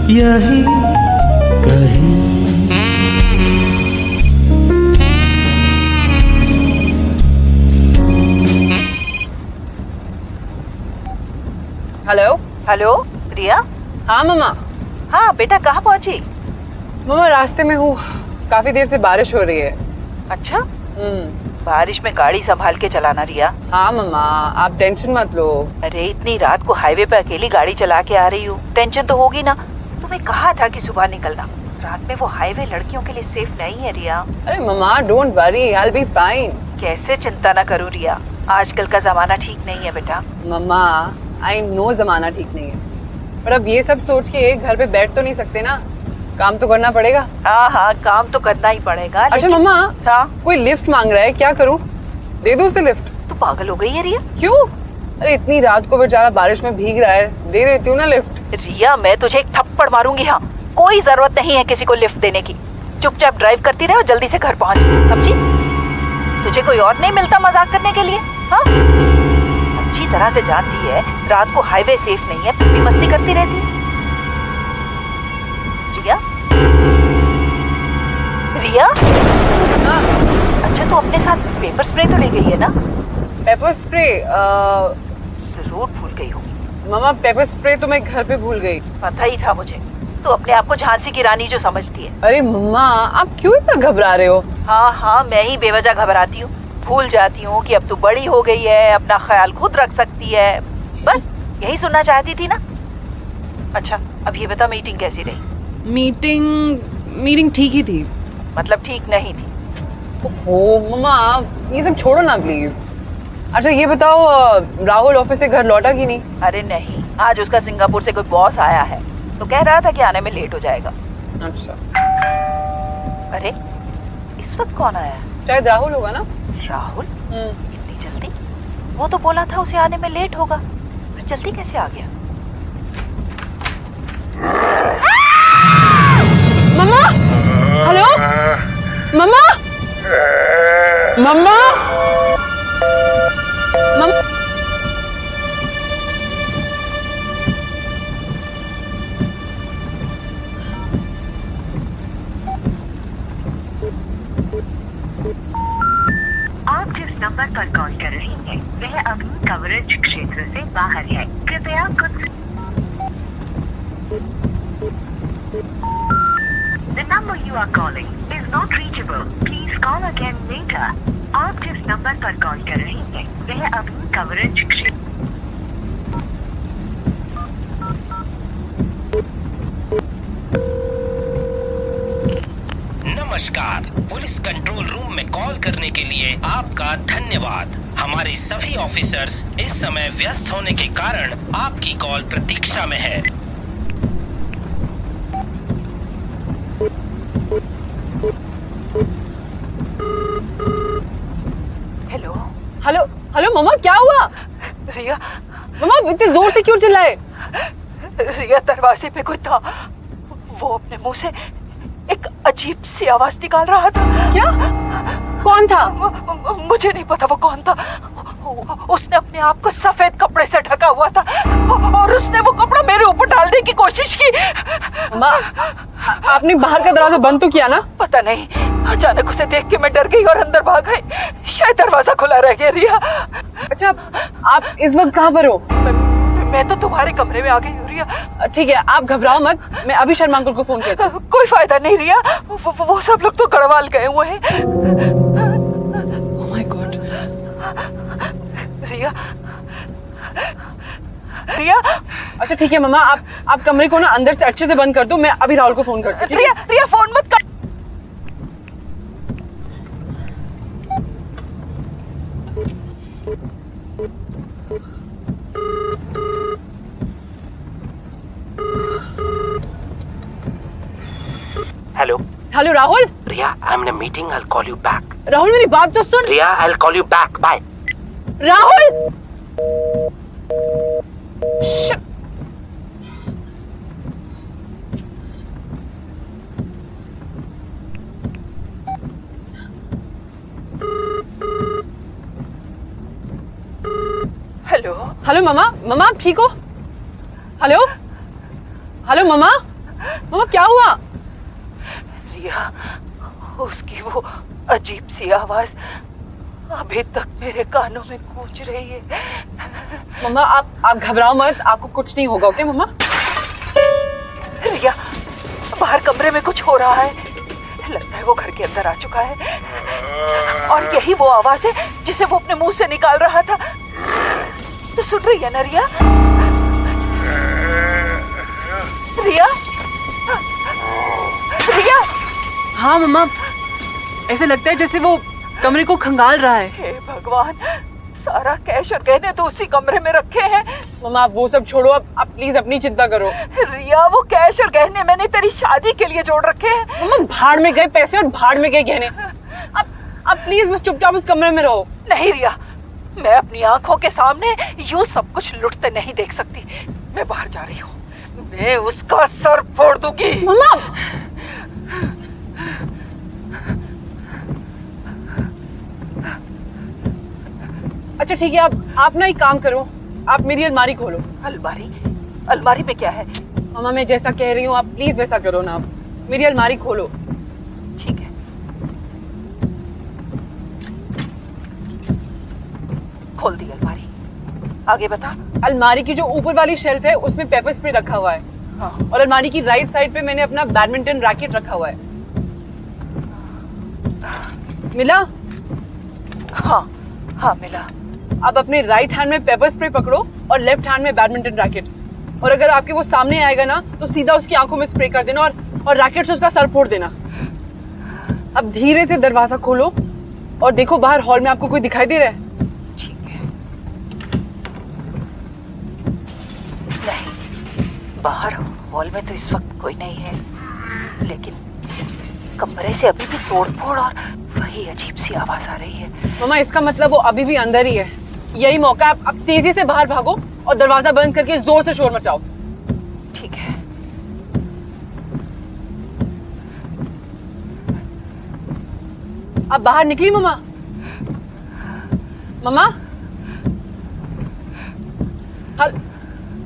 यही कहीं। Hello hello रिया। हाँ मम्मा। हाँ बेटा, कहाँ पहुंची? मम्मा रास्ते में हूँ, काफी देर से बारिश हो रही है। अच्छा, बारिश में गाड़ी संभाल के चलाना रिया। हाँ मम्मा, आप टेंशन मत लो। अरे इतनी रात को हाईवे पे अकेली गाड़ी चला के आ रही हूँ, टेंशन तो होगी ना। तुम्हें कहा था कि सुबह निकलना, रात में वो हाईवे लड़कियों के लिए सेफ नहीं है रिया। अरे मम्मा don't worry, I will be fine. कैसे चिंता ना करूँ रिया, आजकल का जमाना ठीक नहीं है बेटा। मम्मा आई नो जमाना ठीक नहीं है, पर अब ये सब सोच के घर पे बैठ तो नहीं सकते ना, काम तो करना पड़ेगा। हाँ हाँ, काम तो करना ही पड़ेगा। अच्छा मम्मा, हाँ कोई लिफ्ट मांग रहा है, क्या करूँ? दे दो उसे लिफ्ट। तू पागल हो गई है रिया? क्यों? अरे इतनी रात को बेचारा बारिश में भीग रहा है, दे देती हूँ ना लिफ्ट। रिया मैं तुझे एक थप्पड़ मारूंगी। हाँ, कोई जरूरत नहीं है किसी को लिफ्ट देने की। चुपचाप ड्राइव करती रहे और जल्दी से घर पहुंच, समझी? तुझे कोई और नहीं मिलता मजाक करने के लिए? हाँ, अच्छी तरह से जानती है रात को हाईवे सेफ नहीं है, फिर भी मस्ती करती रहती है। रिया, रिया। हाँ। अच्छा तू अपने साथ पेपर स्प्रे तो ले गई है ना? पेपर स्प्रे जरूर भूल गई होगी। मम्मा पेपर स्प्रे तो मैं घर पे भूल गई। पता ही था मुझे, तू अपने आप को झांसी की रानी जो समझती है। अरे मम्मा आप क्यों इतना घबरा रहे हो? हाँ हाँ, मैं ही बेवजह घबराती हूँ, भूल जाती हूँ कि अब तू बड़ी हो गई है, अपना ख्याल खुद रख सकती है। बस यही सुनना चाहती थी ना? अच्छा अब ये बता, मीटिंग कैसी रही? मीटिंग ठीक ही थी। मतलब ठीक नहीं थी? ओ मम्मा ये सब छोड़ो ना प्लीज। अच्छा ये बताओ, राहुल ऑफिस से घर लौटा कि नहीं? अरे नहीं, आज उसका सिंगापुर से कोई बॉस आया है, तो कह रहा था कि आने में लेट हो जाएगा। अच्छा। अरे इस वक्त कौन आया? शायद राहुल होगा ना। राहुल? इतनी जल्दी? वो तो बोला था उसे आने में लेट होगा, फिर जल्दी कैसे आ गया? मम्मा, हेलो मम्मा, मम्मा, मम्मा। आप जिस नंबर पर कॉल कर रही हैं, वह अभी कवरेज क्षेत्र से बाहर है। कृपया कुछ। The number you are calling is not reachable. Please call again later. आप जिस नंबर पर कॉल कर रही हैं, वह अभी कवरेज क्षेत्र। नमस्कार, पुलिस कंट्रोल रूम में कॉल करने के लिए आपका धन्यवाद। हमारे सभी ऑफिसर्स इस समय व्यस्त होने के कारण आपकी कॉल प्रतीक्षा में है। हेलो हेलो हेलो मम्मा, क्या हुआ? रिया। मम्मा इतने जोर से क्यों चिल्लाए? रिया दरवाजे पे कोई था, वो अपने मुंह से एक अजीब सी आवाज निकाल रहा था। क्या? कौन था? मुझे नहीं पता वो कौन था। उसने अपने आप को सफेद कपड़े से ढका हुआ था और उसने वो कपड़ा मेरे ऊपर डालने की कोशिश की। मम्मा आपने बाहर का दरवाजा बंद तो किया ना? पता नहीं, अचानक उसे देख के मैं डर गई और अंदर भाग गई। शायद दरवाजा खुला रह गया। रिया। अच्छा आप इस वक्त कहाँ पर हो? मैं तो तुम्हारे कमरे में आ गई हूँ रिया। ठीक है आप घबराओ मत, मैं अभी शर्मा अंकल को फोन करती हूँ। कोई फायदा नहीं रिया, वो सब लोग तो गढ़वाल गए हुए हैं। Oh my God। रिया। रिया। अच्छा ठीक है मम्मा, आप कमरे को ना अंदर से अच्छे से बंद कर दो, मैं अभी राहुल को फोन करती हूँ। रिया, रिया फोन मत कर। Hello hello Rahul. Riya, I am in a meeting, I will call you back. Rahul मेरी बात तो सुन। Riya, I will call you back, bye. Rahul. Hello. Hello मम्मा, मम्मा आप ठीक हो? हेलो हेलो मम्मा। मम्मा क्या हुआ? रिया, उसकी वो अजीब सी आवाज अभी तक मेरे कानों में गूंज रही है। मम्मा आप घबराओ मत, आपको कुछ नहीं होगा। ओके मम्मा? रिया, बाहर कमरे में कुछ हो रहा है। लगता है वो घर के अंदर आ चुका है और यही वो आवाज है जिसे वो अपने मुंह से निकाल रहा था। तो सुन रही है ना रिया? रिया, रिया। हाँ मम्मा, ऐसे लगता है जैसे वो कमरे को खंगाल रहा है। हे भगवान, सारा कैश और गहने तो उसी कमरे में रखे हैं। मम्मा आप वो सब छोड़ो, आप प्लीज अपनी चिंता करो। रिया, वो कैश और गहने मैंने तेरी शादी के लिए जोड़ रखे हैं। मम्मा भाड़ में गए पैसे और भाड़ में गए गहने। आप प्लीज बस चुपचाप उस कमरे में रहो। नहीं रिया, मैं अपनी आंखों के सामने यूं सब कुछ लुटते नहीं देख सकती। मैं बाहर जा रही हूँ, मैं उसका सर फोड़ दूंगी। मम्मा अच्छा ठीक है, आप ना एक काम करो, आप मेरी अलमारी खोलो। अलमारी? अलमारी में क्या है? मम्मा मैं जैसा कह रही हूँ आप प्लीज वैसा करो ना। आप मेरी अलमारी खोलो। ठीक है, खोल दी अलमारी। आगे बता। अलमारी की जो ऊपर वाली शेल्फ है उसमें पेपर स्प्रे रखा हुआ है। हाँ। और अलमारी की राइट साइड पे मैंने अपना बैडमिंटन रैकेट रखा हुआ है। मिला? हाँ हाँ मिला। अब अपने राइट हैंड में पेपर स्प्रे पकड़ो और लेफ्ट हैंड में बैडमिंटन रैकेट। और अगर आपके वो सामने आएगा ना तो सीधा उसकी आंखों में स्प्रे कर देना और रैकेट से उसका सर फोड़ देना। अब धीरे से दरवाजा खोलो और देखो बाहर हॉल में आपको कोई दिखाई दे रहा है? ठीक है। नहीं, बाहर हॉल में तो इस वक्त कोई नहीं है, लेकिन कमरे से अभी भी तोड़फोड़ और वही अजीब सी आवाज आ रही है। मम्मा इसका मतलब वो अभी भी अंदर ही है। यही मौका है, आप तेजी से बाहर भागो और दरवाजा बंद करके जोर से शोर मचाओ। ठीक है। आप बाहर निकली मम्मा? मम्मा?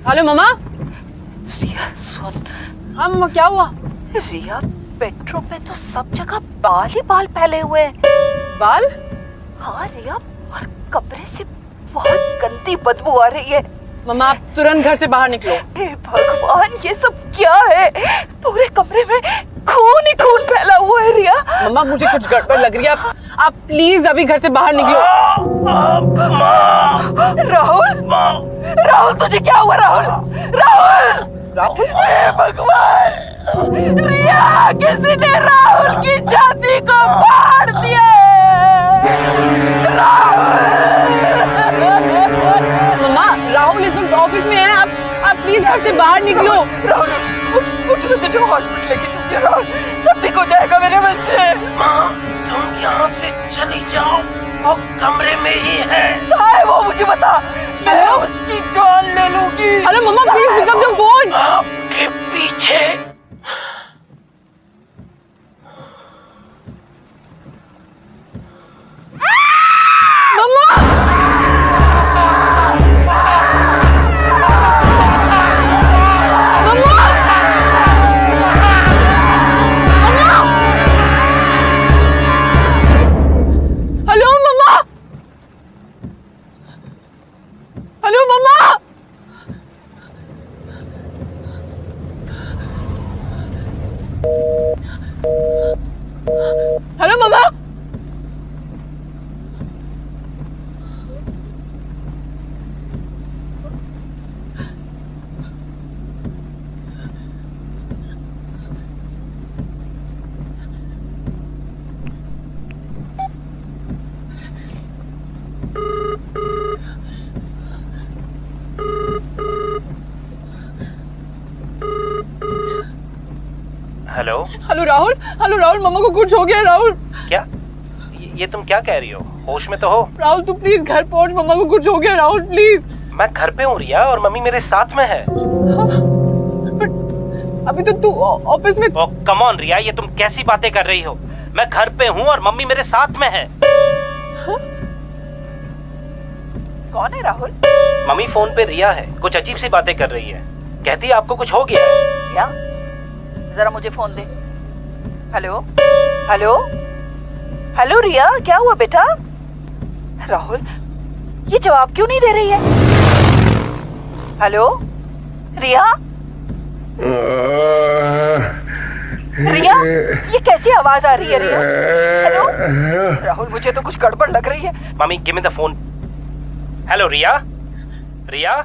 हेलो मम्मा? रिया सुन। हाँ मम्मा क्या हुआ? रिया, बेडरूम में तो सब जगह बाल ही बाल फैले हुए हैं। बाल? हाँ रिया, और कमरे से बहुत गंदी बदबू आ रही है। मम्मा आप तुरंत घर से बाहर निकलो। हे भगवान, ये सब क्या है? पूरे कमरे में खून ही खून फैला हुआ है रिया। मम्मा मुझे कुछ गड़बड़ लग रही है, आप प्लीज अभी घर से बाहर निकलो। राहुल, राहुल तुझे क्या हुआ? राहुल, राहुल, राहुल? हे भगवान, रिया, किसी ने राहुल की छाती को फाड़ दिया है। मम्मा राहुल इस वक्त ऑफिस में है, आप प्लीज घर से बाहर निकलो। राहुल, तुझे हॉस्पिटल लेके चलते। राहुल, सब ठीक हो जाएगा मेरे बच्चे। माँ, तुम यहाँ से चली जाओ, वो कमरे में ही है। कहाँ है वो, मुझे बता, मैं उसकी जान ले लूंगी। हेलो मम्मा please pick up the phone. आपके पीछे। मम्मा हेलो मम्मा। Hello hello Rahul, hello Rahul, मम्मा को कुछ हो गया। राहुल क्या? ये तुम क्या कह रही हो? होश में तो हो? राहुल तू प्लीज घर पहुंच, मम्मा को कुछ हो गया। राहुल प्लीज। मैं घर पे हूँ रिया, और मम्मी मेरे साथ में है। बट अभी तो तू ऑफिस में। ओह कम ऑन रिया, ये तुम कैसी बातें कर रही हो? मैं घर पे हूँ और मम्मी मेरे साथ में है। कौन है राहुल? मम्मी फोन पे रिया है, कुछ अजीब सी बातें कर रही है। कहती है आपको कुछ हो गया है। रिया, जरा मुझे फोन दे। हेलो हेलो हेलो रिया, क्या हुआ बेटा? राहुल, ये जवाब क्यों नहीं दे रही है? हेलो रिया? रिया, ये कैसी आवाज आ रही है रिया? हेलो राहुल, मुझे तो कुछ गड़बड़ लग रही है। Mummy give me the phone. Hello Riya? Riya?